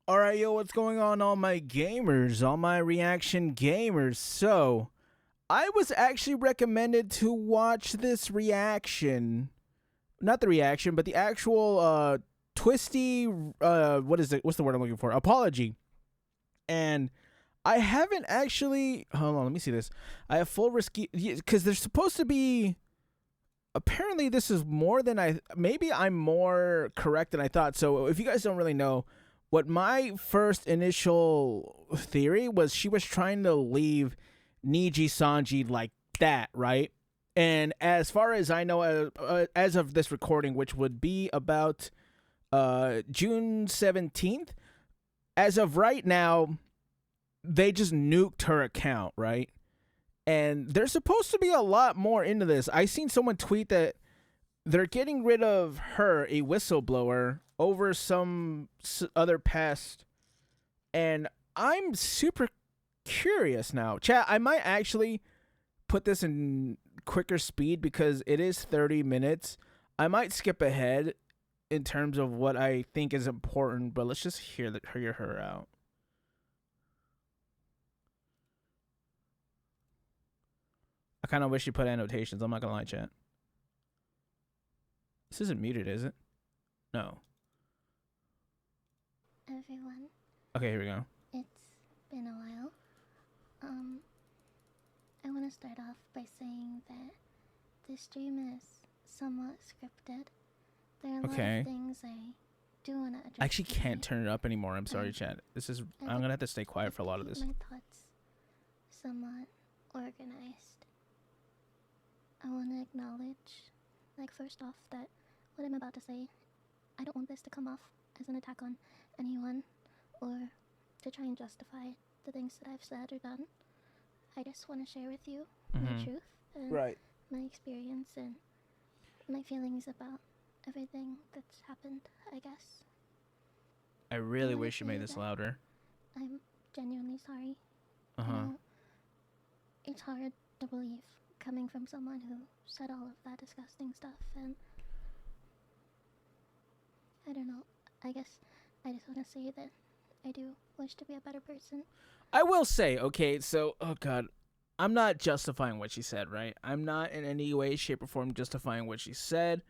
Alright, yo, what's going on, all my gamers, all my reaction gamers? So, I was actually recommended to watch this reaction. Not the reaction, but the actual, twisty, what is it? What's the word I'm looking for? Apology. And I haven't actually. Hold on, let me see this. I have full risky. Because there's supposed to be. Apparently, this is more than I. Maybe I'm more correct than I thought. So, if you guys don't really know, what my first initial theory was, she was trying to leave Nijisanji like that, right? And as far as I know, as of this recording, which would be about June 17th, as of right now, they just nuked her account, right? And there's supposed to be a lot more into this. I seen someone tweet that they're getting rid of her, a whistleblower, over some other past. And I'm super curious now. Chat, I might actually put this in quicker speed because it is 30 minutes. I might skip ahead in terms of what I think is important, but let's just hear her out. I kind of wish you put annotations. I'm not gonna lie, chat. This isn't muted, is it? No. Everyone, Okay, here we go. it's been a while. I want to start off by saying that this stream is somewhat scripted. There are a lot of things I do want to address. I actually can't turn it up anymore. I'm sorry, chat. I'm gonna have to stay quiet for a lot of this. My thoughts somewhat organized. I want to acknowledge, first off, that what I'm about to say, I don't want this to come off as an attack on anyone or to try and justify the things that I've said or done. I just want to share with you my truth and my experience and my feelings about everything that's happened, I guess. I really wish you made this louder. I'm genuinely sorry. It's hard to believe coming from someone who said all of that disgusting stuff, and I don't know. I guess I just want to say that I do wish to be a better person. I will say, okay, so, oh god, I'm not justifying what she said, right? I'm not in any way, shape, or form justifying what she said.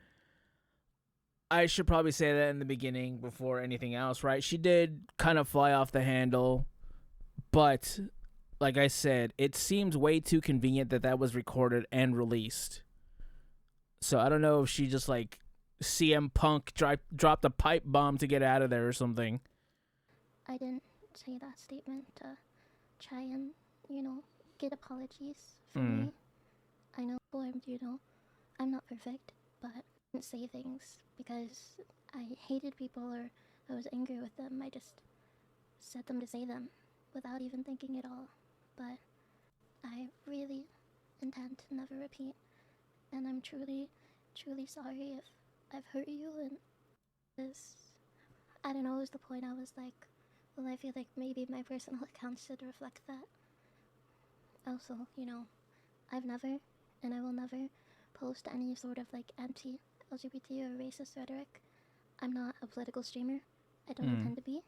I should probably say that in the beginning before anything else, right? She did kind of fly off the handle, but like I said, it seems way too convenient that that was recorded and released. So I don't know if she just like CM Punk dropped a pipe bomb to get out of there or something. I didn't say that statement to try and, get apologies from me. I know, I'm not perfect, but I didn't say things because I hated people or I was angry with them. I just said them to say them without even thinking at all. But I really intend to never repeat, and I'm truly, truly sorry if I've hurt you, and this, I don't know, was the point. I was like, well, I feel like maybe my personal account should reflect that. Also, I've never, and I will never, post any sort of anti-LGBT or racist rhetoric. I'm not a political streamer. I don't intend to be.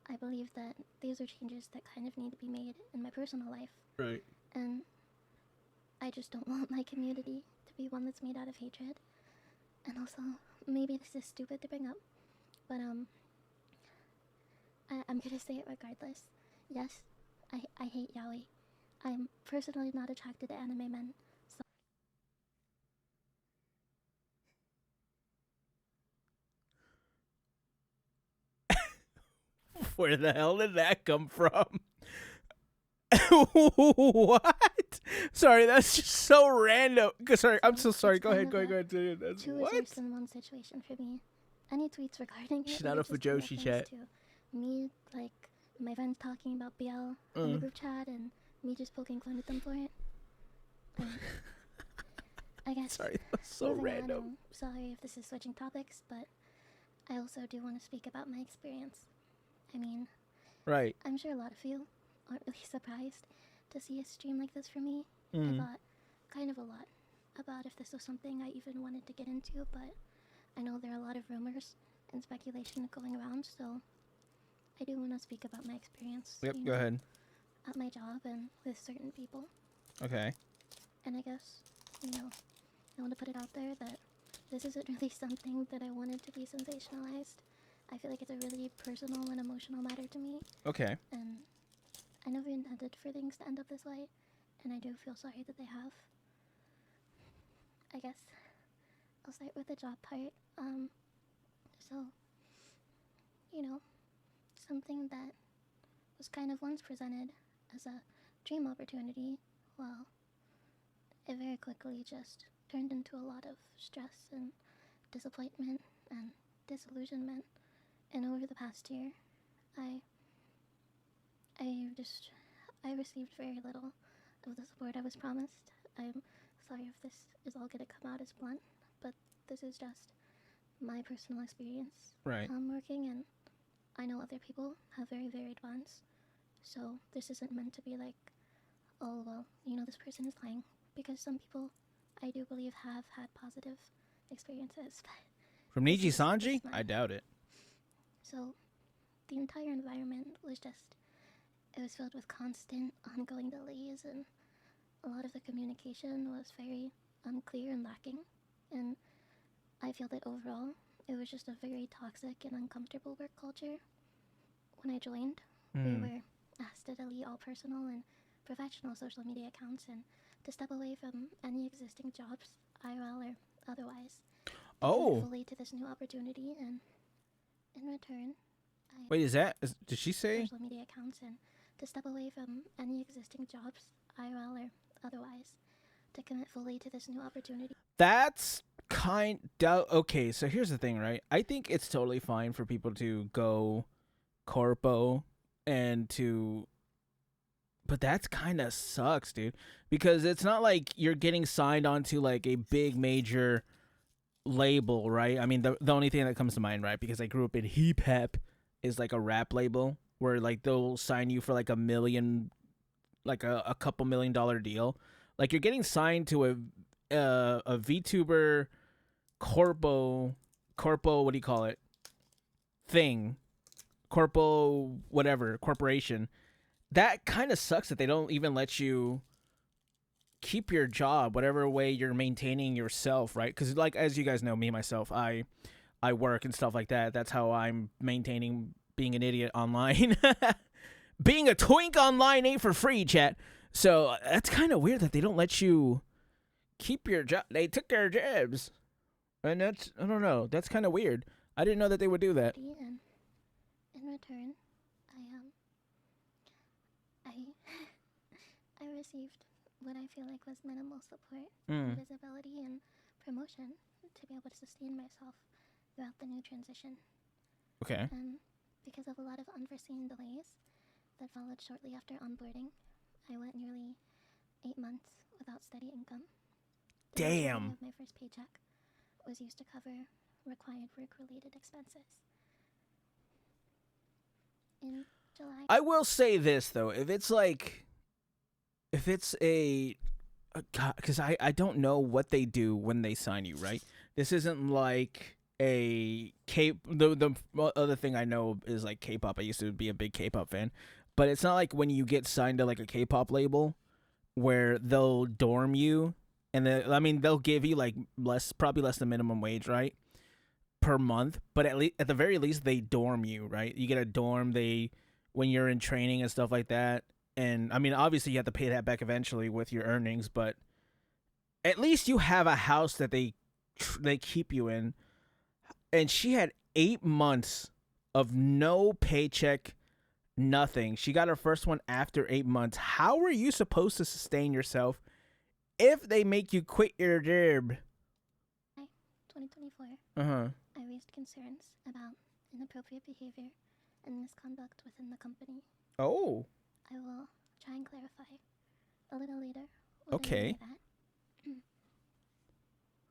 I believe that these are changes that kind of need to be made in my personal life. Right. And I just don't want my community to be one that's made out of hatred. And also, maybe this is stupid to bring up, but I'm gonna say it regardless. Yes, I hate yaoi. I'm personally not attracted to anime men, so Where the hell did that come from? What? Sorry, that's just so random. Sorry, I'm so sorry. Go ahead. That's two what? is worse than one situation for me. Any tweets regarding She's it not were a just in Fujoshi chat. reference to me, my friends talking about BL in the group chat, and me just poking fun at them for it. I guess. Sorry, that's so random. I'm sorry if this is switching topics, but I also do want to speak about my experience. I mean, Right. I'm sure a lot of you aren't really surprised to see a stream like this for me. I thought kind of a lot about if this was something I even wanted to get into, but I know there are a lot of rumors and speculation going around, so I do want to speak about my experience. Yep, go ahead. At my job and with certain people. Okay. And I guess, I want to put it out there that this isn't really something that I wanted to be sensationalized. I feel like it's a really personal and emotional matter to me. Okay. And I never intended for things to end up this way, and I do feel sorry that they have. I guess I'll start with the job part. So, something that was kind of once presented as a dream opportunity, well, it very quickly just turned into a lot of stress and disappointment and disillusionment. And over the past year, I received very little of the support I was promised. I'm sorry if this is all gonna come out as blunt, but this is just my personal experience. Right. Working, and I know other people have very varied ones. So this isn't meant to be like, oh well, this person is lying, because some people I do believe have had positive experiences. From Nijisanji? I doubt it. So the entire environment was it was filled with constant, ongoing delays, and a lot of the communication was very unclear and lacking. And I feel that overall, it was just a very toxic and uncomfortable work culture. When I joined, we were asked to delete all personal and professional social media accounts and to step away from any existing jobs, IRL or otherwise. Oh. Fully to this new opportunity, and in return, Wait, did she say? Social media accounts and to step away from any existing jobs, IRL or otherwise, to commit fully to this new opportunity. That's okay. So here's the thing, right? I think it's totally fine for people to go corpo and but that's kind of sucks, dude, because it's not like you're getting signed onto like a big major label, right? I mean, the only thing that comes to mind, right, because I grew up in hip hop, is like a rap label where like they'll sign you for like $1 million, like a couple $1 million deal. Like you're getting signed to a VTuber corpo, what do you call it? Thing, corpo whatever corporation. That kind of sucks that they don't even let you keep your job, whatever way you're maintaining yourself, right? Because like as you guys know, me myself, I work and stuff like that. That's how I'm maintaining being an idiot online. Being a twink online ain't for free, chat. So that's kind of weird that they don't let you keep your job. They took their jobs, and that's, I don't know. That's kind of weird. I didn't know that they would do that. And in return, I received what I feel like was minimal support, visibility, and promotion to be able to sustain myself throughout the new transition. Okay. And because of a lot of unforeseen delays that followed shortly after onboarding, I went nearly 8 months without steady income. The Damn. majority of my first paycheck was used to cover required work-related expenses. In July, I will say this though, if it's because I don't know what they do when they sign you, right? This isn't like a the other thing I know is like K-pop. I used to be a big K-pop fan, but it's not like when you get signed to like a K-pop label where they'll dorm you, and they'll give you like probably less than minimum wage, right, per month, but at the very least they dorm you, right? You get a dorm when you're in training and stuff like that. And I mean, obviously you have to pay that back eventually with your earnings, but at least you have a house that they keep you in. And she had 8 months of no paycheck, nothing. She got her first one after 8 months. How are you supposed to sustain yourself if they make you quit your job? 2024. I raised concerns about inappropriate behavior and misconduct within the company. Oh. I will try and clarify a little later. Okay.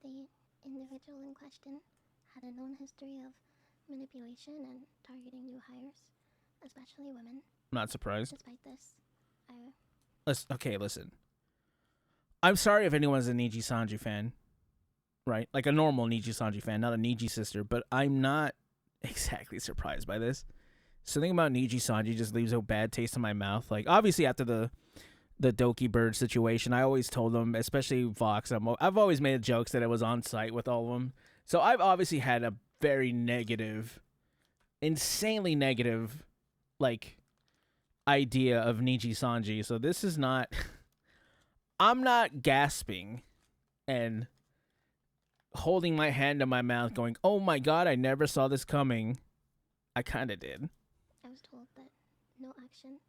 The individual in question had a known history of manipulation and targeting new hires, especially women. Not surprised. Despite this, listen. I'm sorry if anyone's a Nijisanji fan, right? Like a normal Nijisanji fan, not a Niji sister, but I'm not exactly surprised by this. Something about Nijisanji just leaves a bad taste in my mouth. Like, obviously, after the Doki Bird situation, I always told them, especially Vox, I've always made jokes that it was on site with all of them. So I've obviously had a very negative, insanely negative, like, idea of Nijisanji. So this is not. I'm not gasping and holding my hand to my mouth, going, "Oh my god, I never saw this coming." I kind of did. I was told that no action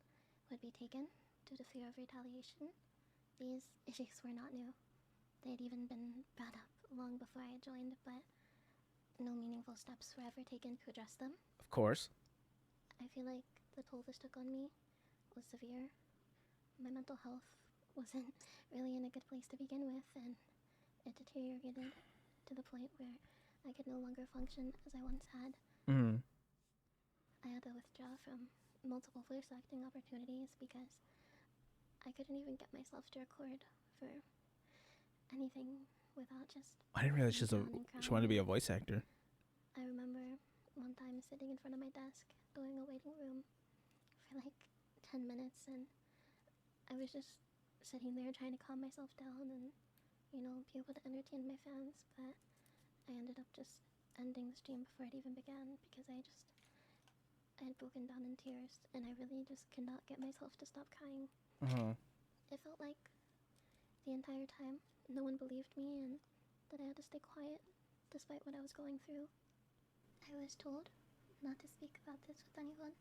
would be taken due to fear of retaliation. These issues were not new. They had even been brought up long before I had joined, but no meaningful steps were ever taken to address them. Of course. I feel like the toll this took on me was severe. My mental health wasn't really in a good place to begin with, and it deteriorated to the point where I could no longer function as I once had. Mm. I had to withdraw from multiple voice acting opportunities because I couldn't even get myself to record for anything without just. I didn't realize she wanted to be a crying. voice actor. I remember one time sitting in front of my desk doing a waiting room for like 10 minutes, and I was just sitting there trying to calm myself down and, you know, be able to entertain my fans, but I ended up just ending the stream before it even began because I had broken down in tears, and I really just could not get myself to stop crying. It felt like the entire time no one believed me and that I had to stay quiet despite what I was going through. I was told not to speak about this with anyone,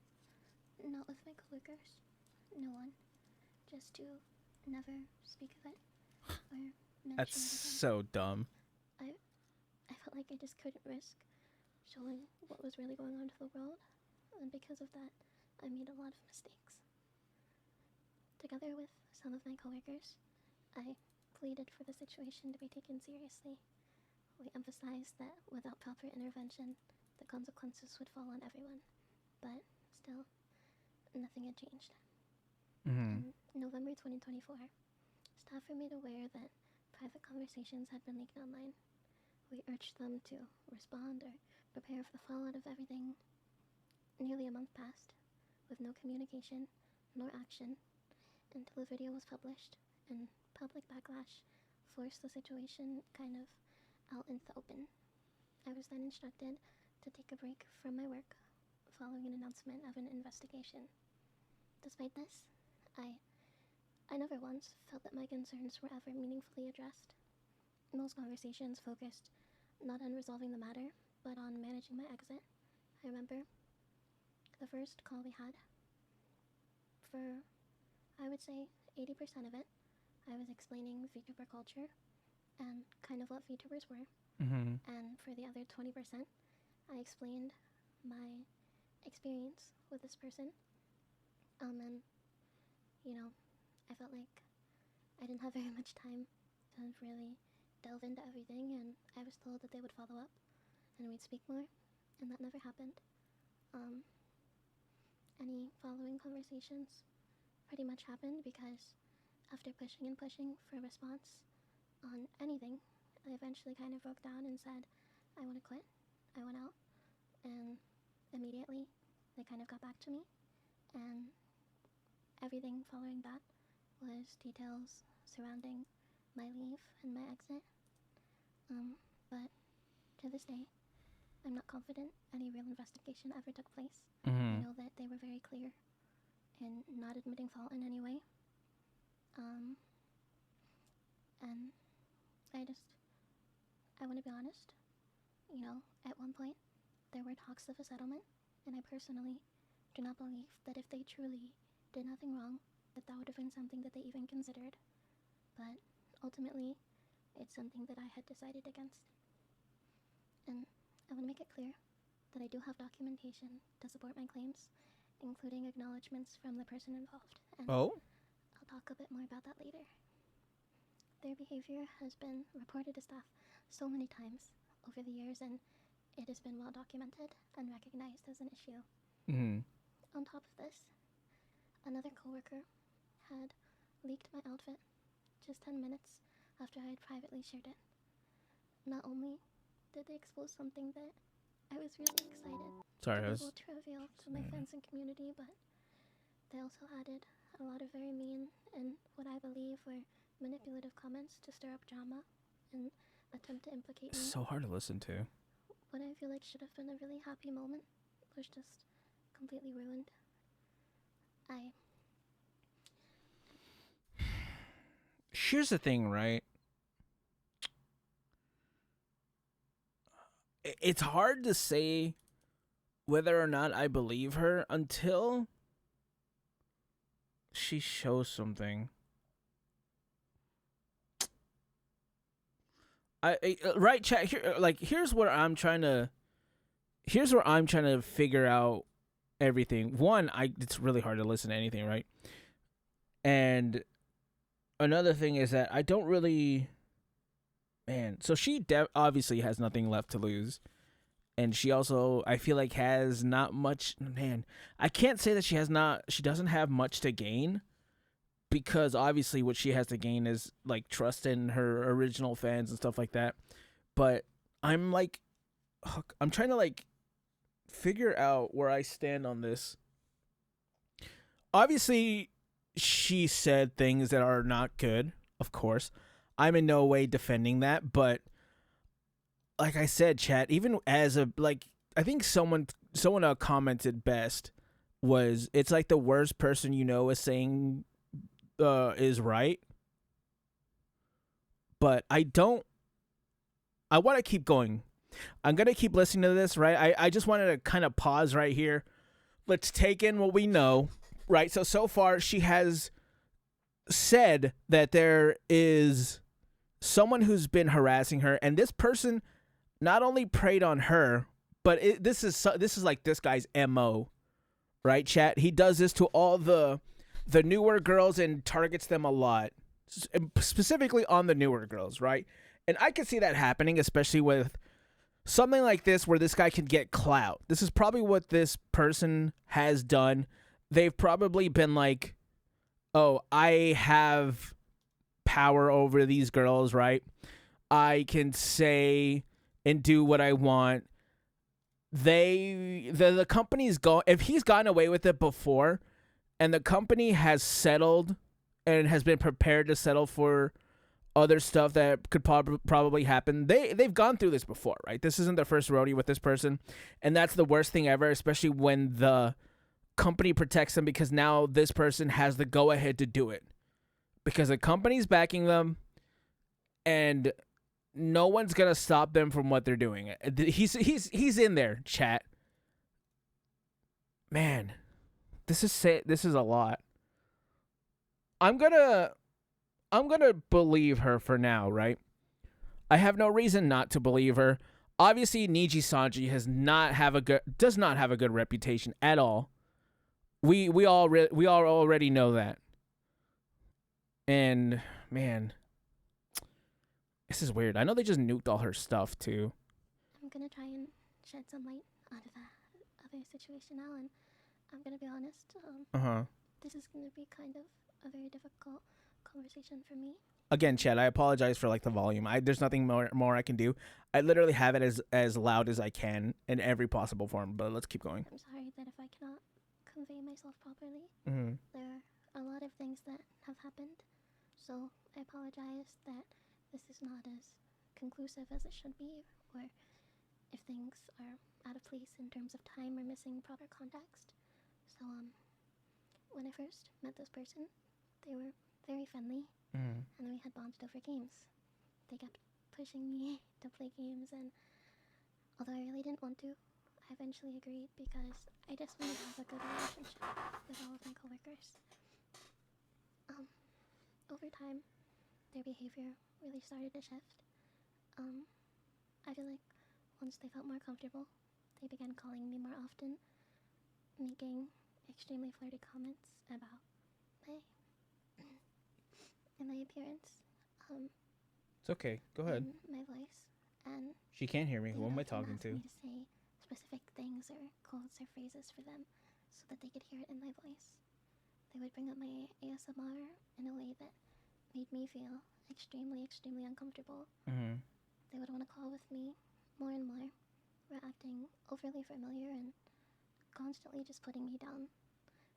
not with my coworkers, no one, just to never speak of it or mention That's it again. so dumb. I felt like I just couldn't risk showing what was really going on to the world, and because of that, I made a lot of mistakes. Together with some of my coworkers, I pleaded for the situation to be taken seriously. We emphasized that without proper intervention, the consequences would fall on everyone. But still, nothing had changed. In November 2024, staff were made aware that private conversations had been leaked online. We urged them to respond or prepare for the fallout of everything. Nearly a month passed, with no communication nor action, until the video was published, and public backlash forced the situation kind of out into the open. I was then instructed to take a break from my work following an announcement of an investigation. Despite this, I never once felt that my concerns were ever meaningfully addressed. Most conversations focused not on resolving the matter, but on managing my exit. I remember the first call we had. For, I would say, 80% of it, I was explaining VTuber culture and kind of what VTubers were. And for the other 20%, I explained my experience with this person. And, you know, I felt like I didn't have very much time to really delve into everything, and I was told that they would follow up and we'd speak more, and that never happened. Any following conversations pretty much happened because after pushing and pushing for a response on anything, I eventually kind of broke down and said, I want to quit. I want out. And immediately, they kind of got back to me, and everything following that was details surrounding my leave and my exit. But to this day, I'm not confident any real investigation ever took place. I know that they were very clear in not admitting fault in any way. And I want to be honest, you know, at one point, there were talks of a settlement, and I personally do not believe that if they truly did nothing wrong, that would have been something that they even considered. But ultimately, it's something that I had decided against. And I want to make it clear that I do have documentation to support my claims, including acknowledgements from the person involved. And I'll talk a bit more about that later. Their behavior has been reported to staff so many times over the years, and it has been well documented and recognized as an issue. On top of this, another coworker had leaked my outfit just 10 minutes after I had privately shared it. Not only did they expose something that I I was really excited Sorry, to I be was. able to reveal to my fans and community, but they also added a lot of very mean and what I believe were manipulative comments to stir up drama and attempt to implicate me. So hard to listen to. What I feel like should have been a really happy moment was just completely ruined. Here's the thing, right? It's hard to say whether or not I believe her until she shows something. Right, chat here. Like, here's where I'm trying to figure out everything. One, it's really hard to listen to anything, right? And another thing is that I don't really, man. So she obviously has nothing left to lose, and she also, I feel like, has not much. Man, I can't say that she doesn't have much to gain, because obviously what she has to gain is like trust in her original fans and stuff like that. But I'm like, I'm trying to like figure out where I stand on this. Obviously, she said things that are not good, of course. I'm in no way defending that, but like I said, chat, even as a, like, I think someone commented best was, it's like the worst person you know is saying is right. But I want to keep going. I'm going to keep listening to this, right? I just wanted to kind of pause right here. Let's take in what we know, right? So far, she has said that there is someone who's been harassing her, and this person not only preyed on her, but this is like this guy's MO, right, chat? He does this to all the newer girls and targets them a lot, specifically on the newer girls, right? And I can see that happening, especially with something like this where this guy can get clout. This is probably what this person has done. They've probably been like, oh, I have power over these girls, right? I can say and do what I want. The company's if he's gotten away with it before, and the company has settled and has been prepared to settle for other stuff that could probably happen. They've gone through this before, right? This isn't their first rodeo with this person, and that's the worst thing ever, especially when the company protects them, because now this person has the go-ahead to do it because the company's backing them, and no one's gonna stop them from what they're doing. He's in there, chat. Man, this is a lot. I'm gonna believe her for now, right? I have no reason not to believe her. Obviously, Nijisanji does not have a good reputation at all. We all already know that. And man, this is weird. I know they just nuked all her stuff too. I'm gonna try and shed some light onto that other situation now, and I'm gonna be honest. This is gonna be kind of a very difficult conversation for me. Again, Chad, I apologize for like the volume. There's nothing more I can do. I literally have it as loud as I can in every possible form. But let's keep going. I'm sorry that if I cannot convey myself properly. Mm-hmm. There are a lot of things that have happened, so I apologize that this is not as conclusive as it should be, or if things are out of place in terms of time or missing proper context. So, when I first met this person, they were very friendly, and we had bonded over games. They kept pushing me to play games, and although I really didn't want to, I eventually agreed because I just wanted to have a good relationship with all of my coworkers. Over time, their behavior really started to shift. I feel like once they felt more comfortable, they began calling me more often, making extremely flirty comments about my appearance. It's okay. Go ahead. My voice, and She can't hear me. they Who am I would often talking ask to? me to say specific things or quotes or phrases for them, so that they could hear it in my voice. They would bring up my ASMR in a way that made me feel extremely, extremely uncomfortable. Mm-hmm. They would want to call with me more and more, were acting overly familiar and constantly just putting me down,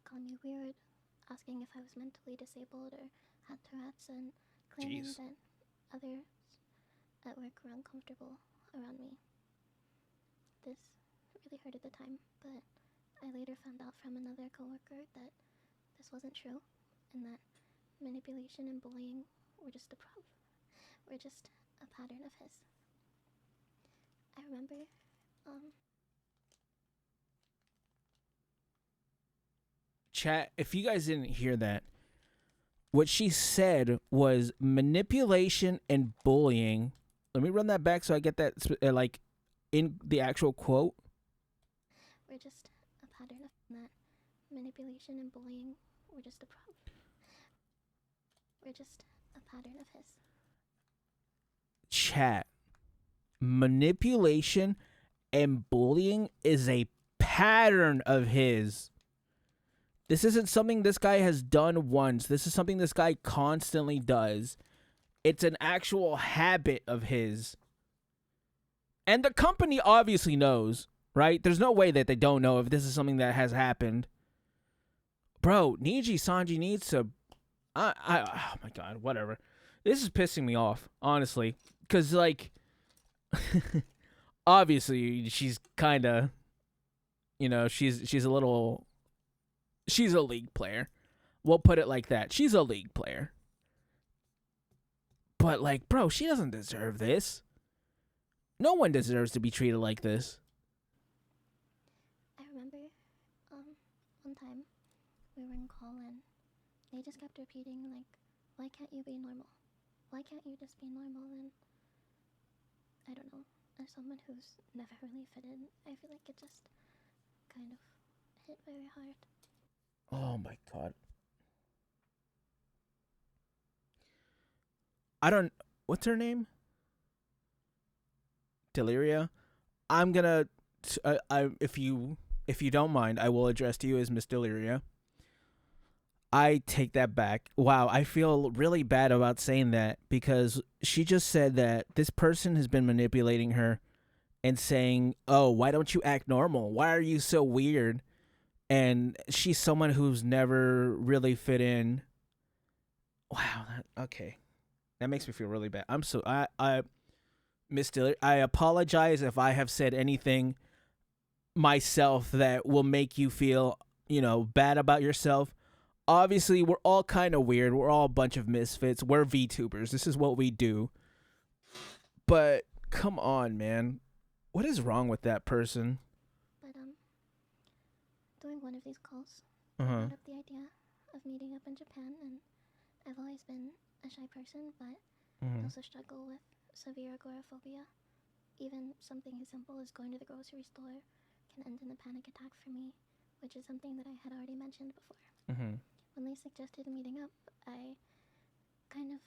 calling me weird, asking if I was mentally disabled or had Tourette's, and claiming Jeez. that others at work were uncomfortable around me. This really hurt at the time, but I later found out from another coworker that this wasn't true, and that manipulation and bullying were just a pattern of his. I remember, Chat, if you guys didn't hear that, what she said was manipulation and bullying. Let me run that back so I get that like in the actual quote. were just a pattern of that manipulation and bullying were just a pattern of his. Chat, manipulation and bullying is a pattern of his. This isn't something this guy has done once. This is something this guy constantly does. It's an actual habit of his. And the company obviously knows, right? There's no way that they don't know if this is something that has happened. Bro, Nijisanji needs to... oh my god, whatever. This is pissing me off, honestly. Because, like... obviously, she's kind of... You know, she's a little... She's a league player. We'll put it like that. She's a league player. But, like, bro, she doesn't deserve this. No one deserves to be treated like this. I remember, one time we were in call and they just kept repeating, like, why can't you be normal? Why can't you just be normal? And I don't know, as someone who's never really fit in, I feel like it just kind of hit very hard. Oh my god. I don't... What's her name? Deliria? I'm gonna... if you don't mind, I will address you as Miss Deliria. I take that back. Wow, I feel really bad about saying that because she just said that this person has been manipulating her and saying, oh, why don't you act normal? Why are you so weird? And she's someone who's never really fit in. Wow, okay. That makes me feel really bad. I'm so... Miss Diller, I apologize if I have said anything myself that will make you feel, bad about yourself. Obviously, we're all kind of weird. We're all a bunch of misfits. We're VTubers. This is what we do. But come on, man. What is wrong with that person? But, during one of these calls, I Uh-huh. brought up the idea of meeting up in Japan, and I've always been a shy person, but I also struggle with severe agoraphobia. Even something as simple as going to the grocery store can end in a panic attack for me, which is something that I had already mentioned before. When they suggested meeting up, I kind of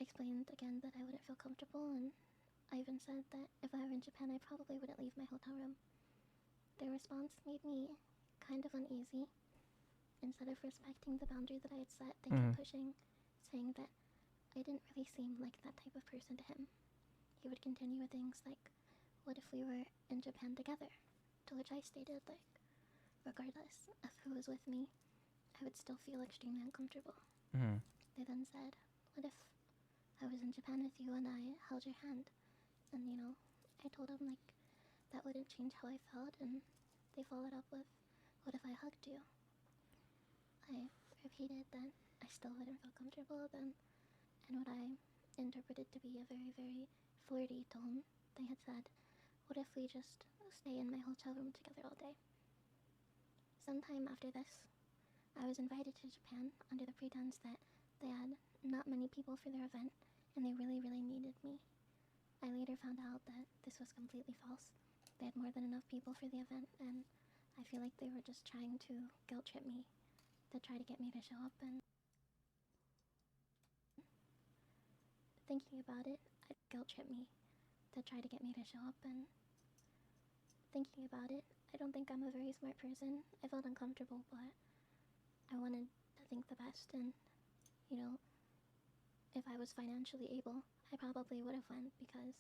explained again that I wouldn't feel comfortable, and I even said that if I were in Japan, I probably wouldn't leave my hotel room. Their response made me kind of uneasy. Instead of respecting the boundary that I had set, they kept pushing, saying that I didn't really seem like that type of person to him. He would continue with things like, what if we were in Japan together? To which I stated, like, regardless of who was with me, I would still feel extremely uncomfortable. They then said, what if I was in Japan with you and I held your hand? And, I told them, like, that wouldn't change how I felt, and they followed up with, what if I hugged you? I repeated that I still wouldn't feel comfortable then, and what I interpreted to be a very, very flirty tone, they had said, what if we just stay in my hotel room together all day? Sometime after this, I was invited to Japan under the pretense that they had not many people for their event, and they really, really needed me. I later found out that this was completely false. They had more than enough people for the event, and I feel like they were just trying to guilt trip me, to try to get me to show up. And thinking about it, guilt trip me to try to get me to show up. And thinking about it, I don't think I'm a very smart person. I felt uncomfortable, but I wanted to think the best, and if I was financially able, I probably would have went because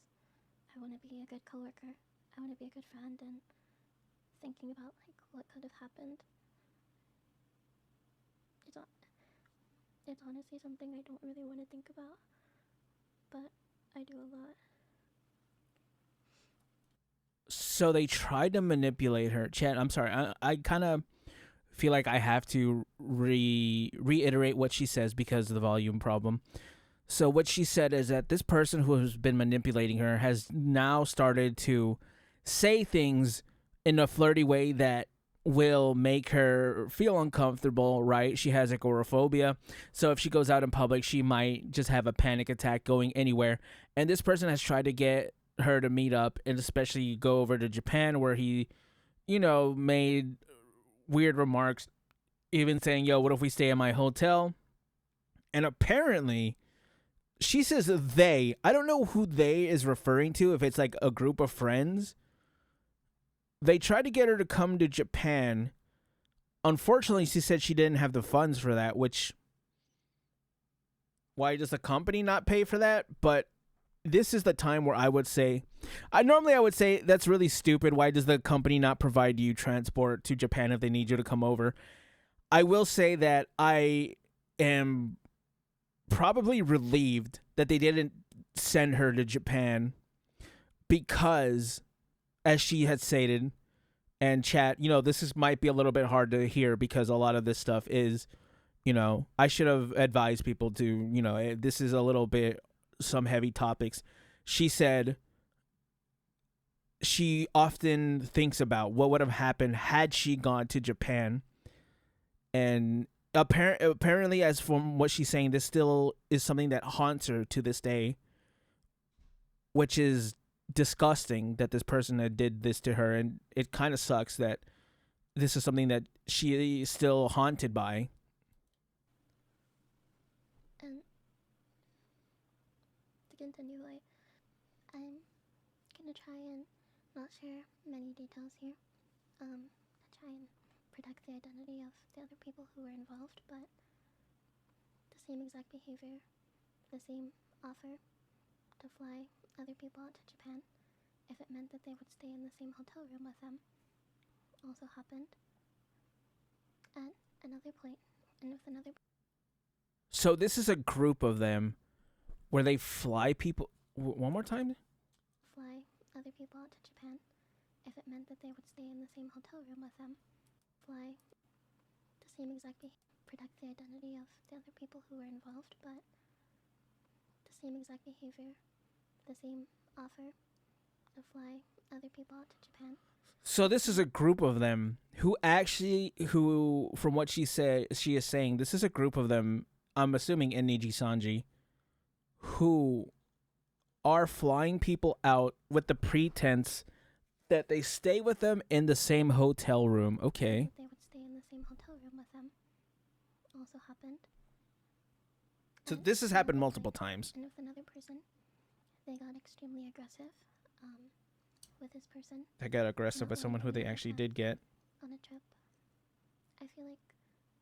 I want to be a good coworker. I I want to be a good friend, and thinking about like what could have happened. It's honestly something I don't really want to think about, but I do a lot. So they tried to manipulate her. Chat, I'm sorry. I kind of feel like I have to reiterate what she says because of the volume problem. So what she said is that this person who has been manipulating her has now started to say things in a flirty way that will make her feel uncomfortable, right? She has agoraphobia. So if she goes out in public, she might just have a panic attack going anywhere. And this person has tried to get her to meet up and especially go over to Japan where he, made weird remarks, even saying, "Yo, what if we stay in my hotel?" And apparently she says they. I don't know who they is referring to, if it's like a group of friends. They tried to get her to come to Japan. Unfortunately, she said she didn't have the funds for that, which, why does the company not pay for that? But this is the time where I would say, I would say that's really stupid. Why does the company not provide you transport to Japan if they need you to come over? I will say that I am probably relieved that they didn't send her to Japan because, as she had stated, and chat, this might be a little bit hard to hear because a lot of this stuff is, I should have advised people to, this is a little bit some heavy topics. She said she often thinks about what would have happened had she gone to Japan. And apparently, as from what she's saying, this still is something that haunts her to this day, which is disgusting that this person had did this to her. And it kind of sucks that this is something that she is still haunted by. And to continue, I'm gonna try and not share many details here, to try and protect the identity of the other people who were involved, but the same exact behavior, the same offer to fly other people out to Japan if it meant that they would stay in the same hotel room with them also happened at another point and with another. So this is a group of them where they fly people. One more time? Fly other people out to Japan if it meant that they would stay in the same hotel room with them. Fly the same exact behavior, protect the identity of the other people who were involved, but the same exact behavior, the same offer to fly other people out to Japan. So this is a group of them who, from what she is saying, this is a group of them, I'm assuming in Nijisanji, who are flying people out with the pretense that they stay with them in the same hotel room. Okay. They would stay in the same hotel room with them also happened. So this has happened multiple times. And with another person, they got extremely aggressive with this person. They got aggressive with someone who they actually did get. On a trip. I feel like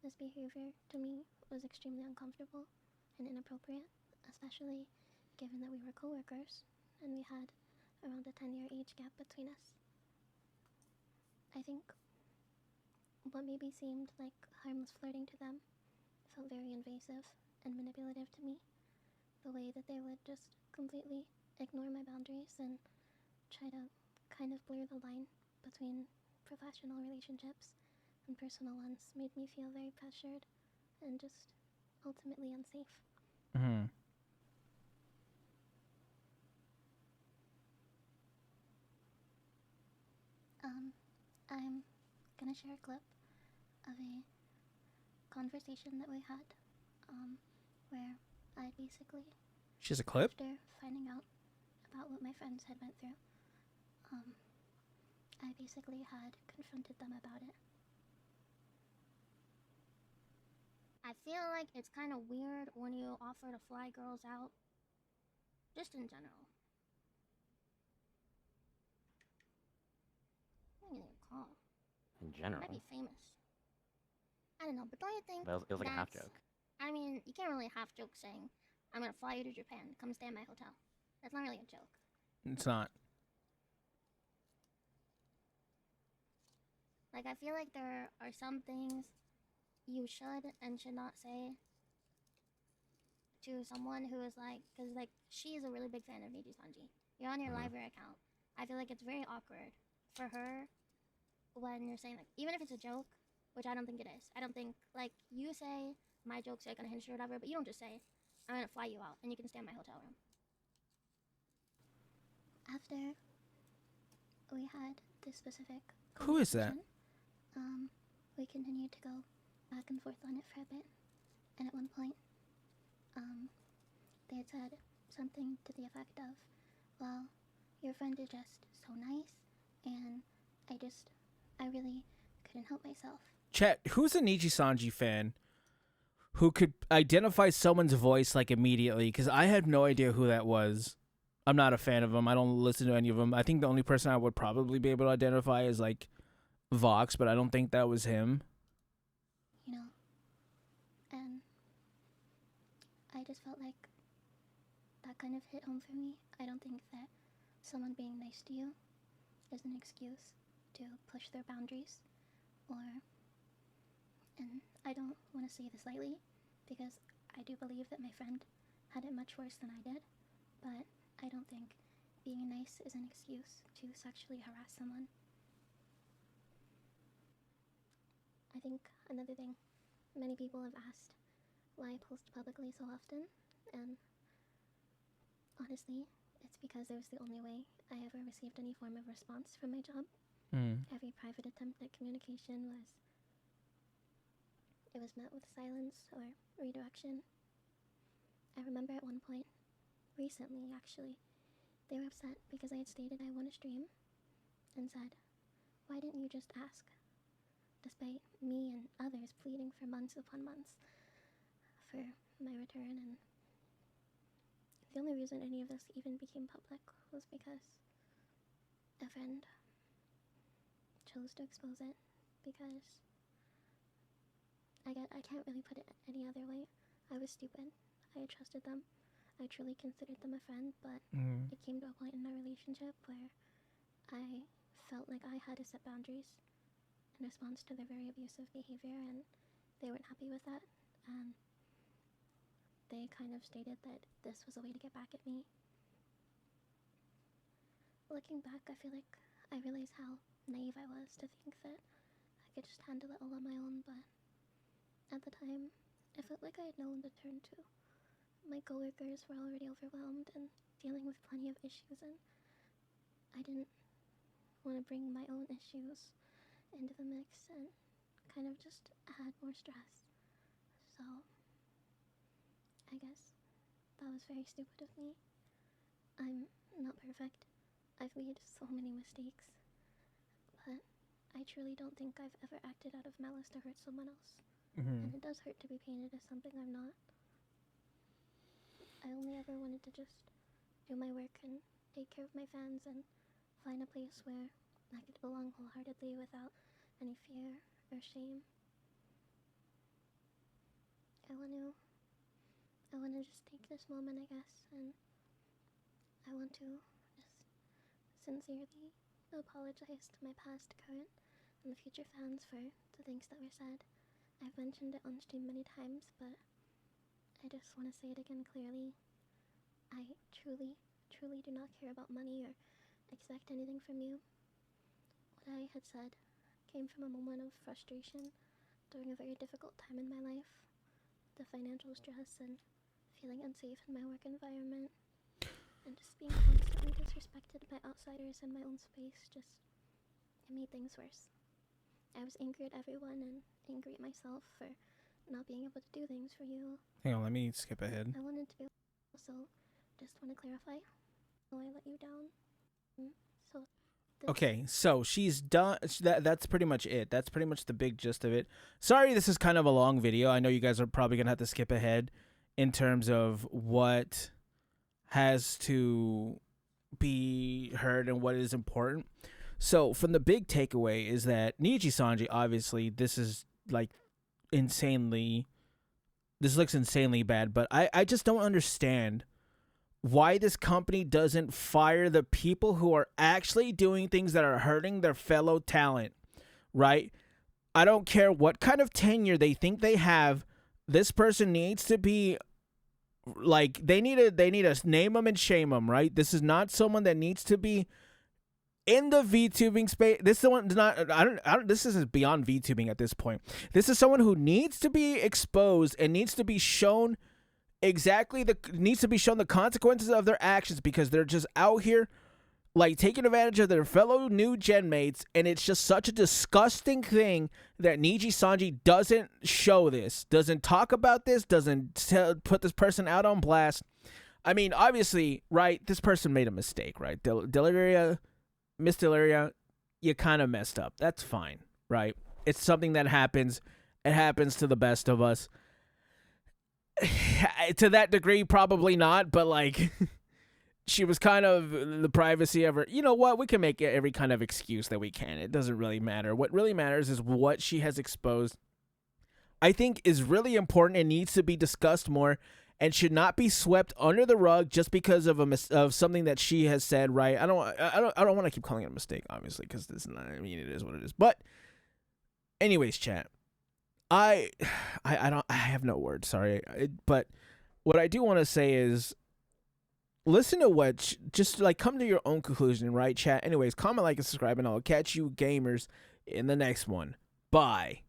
this behavior, to me, was extremely uncomfortable and inappropriate, especially given that we were co-workers and we had around a 10-year age gap between us. I think what maybe seemed like harmless flirting to them felt very invasive and manipulative to me. The way that they would just completely ignore my boundaries and try to kind of blur the line between professional relationships and personal ones made me feel very pressured and just ultimately unsafe. Mm-hmm. I'm gonna share a clip of a conversation that we had, where I basically, She has a clip? after finding out about what my friends had went through, I basically had confronted them about it. I feel like it's kind of weird when you offer to fly girls out, just in general. I don't even call. In general. Might be famous. I don't know, but don't you think It was like a half that's- joke. I mean, you can't really half joke saying, I'm gonna fly you to Japan, come stay in my hotel. That's not really a joke. It's not. Like, I feel like there are some things you should and should not say to someone who is like, because like she is a really big fan of Nijisanji. You're on your liver account. I feel like it's very awkward for her when you're saying like, even if it's a joke, which I don't think it is. I don't think like you say my jokes are like unhinged or whatever, but you don't just say I'm gonna fly you out and you can stay in my hotel room. After we had this specific Who is that? we continued to go back and forth on it for a bit, and at one point, they had said something to the effect of, well, your friend is just so nice, and I really couldn't help myself. Chat, who's a Nijisanji fan who could identify someone's voice like immediately? Because I had no idea who that was. I'm not a fan of them. I don't listen to any of them. I think the only person I would probably be able to identify is like Vox, but I don't think that was him. You know, and I just felt like that kind of hit home for me. I don't think that someone being nice to you is an excuse to push their boundaries, and I don't want to say this lightly, because I do believe that my friend had it much worse than I did, but I don't think being nice is an excuse to sexually harass someone. I think another thing, many people have asked why I post publicly so often, and honestly, it's because it was the only way I ever received any form of response from my job. Every private attempt at communication was met with silence or redirection. I remember at one point, recently actually, they were upset because I had stated I want to stream, and said, why didn't you just ask? Despite me and others pleading for months upon months for my return, and the only reason any of this even became public was because a friend chose to expose it, because I can't really put it any other way. I was stupid. I had trusted them. I truly considered them a friend, but it came to a point in our relationship where I felt like I had to set boundaries in response to their very abusive behavior, and they weren't happy with that, and they kind of stated that this was a way to get back at me. Looking back, I feel like I realized how naive I was to think that I could just handle it all on my own, but at the time, I felt like I had no one to turn to. My coworkers were already overwhelmed and dealing with plenty of issues, and I didn't want to bring my own issues into the mix and kind of just add more stress. So I guess that was very stupid of me. I'm not perfect. I've made so many mistakes, but I truly don't think I've ever acted out of malice to hurt someone else. And it does hurt to be painted as something I'm not. I only ever wanted to just do my work and take care of my fans and find a place where I could belong wholeheartedly without any fear or shame. I want to just take this moment, I guess, and I want to just sincerely apologize to my past, current, and the future fans for the things that were said. I've mentioned it on stream many times, but I just want to say it again clearly. I truly, truly do not care about money or expect anything from you. What I had said came from a moment of frustration during a very difficult time in my life. The financial stress and feeling unsafe in my work environment, and just being constantly disrespected by outsiders in my own space, it made things worse. I was angry at everyone and angry at myself for not being able to do things for you. Hang on, let me skip ahead. I wanted to be also just want to clarify. I let you down. Okay, so she's done. That's pretty much it. That's pretty much the big gist of it. Sorry, this is kind of a long video. I know you guys are probably gonna have to skip ahead in terms of what has to be heard and what is important. So from the big takeaway is that Nijisanji, obviously, this looks insanely bad, but I just don't understand why this company doesn't fire the people who are actually doing things that are hurting their fellow talent right? I don't care what kind of tenure they think they have. This person needs to be like they need to name them and shame them, right? This is not someone that needs to be in the VTubing space. This is one not. I don't. This is beyond VTubing at this point. This is someone who needs to be exposed and needs to be shown needs to be shown the consequences of their actions, because they're just out here like taking advantage of their fellow new gen mates, and it's just such a disgusting thing that Nijisanji doesn't show this, doesn't talk about this, doesn't put this person out on blast. I mean, obviously, right, this person made a mistake, right? Miss Deliria, you kind of messed up. That's fine, right? It's something that happens. It happens to the best of us. To that degree, probably not, but like... she was kind of the privacy of her. You know what? We can make every kind of excuse that we can. It doesn't really matter. What really matters is what she has exposed. I think is really important and needs to be discussed more, and should not be swept under the rug just because of something that she has said. Right? I don't want to keep calling it a mistake, obviously, because this is not. I mean, it is what it is. But, anyways, chat. I have no words. Sorry, but what I do want to say is, listen to what, just like come to your own conclusion, right, chat? Anyways, comment, like, and subscribe, and I'll catch you gamers in the next one. Bye.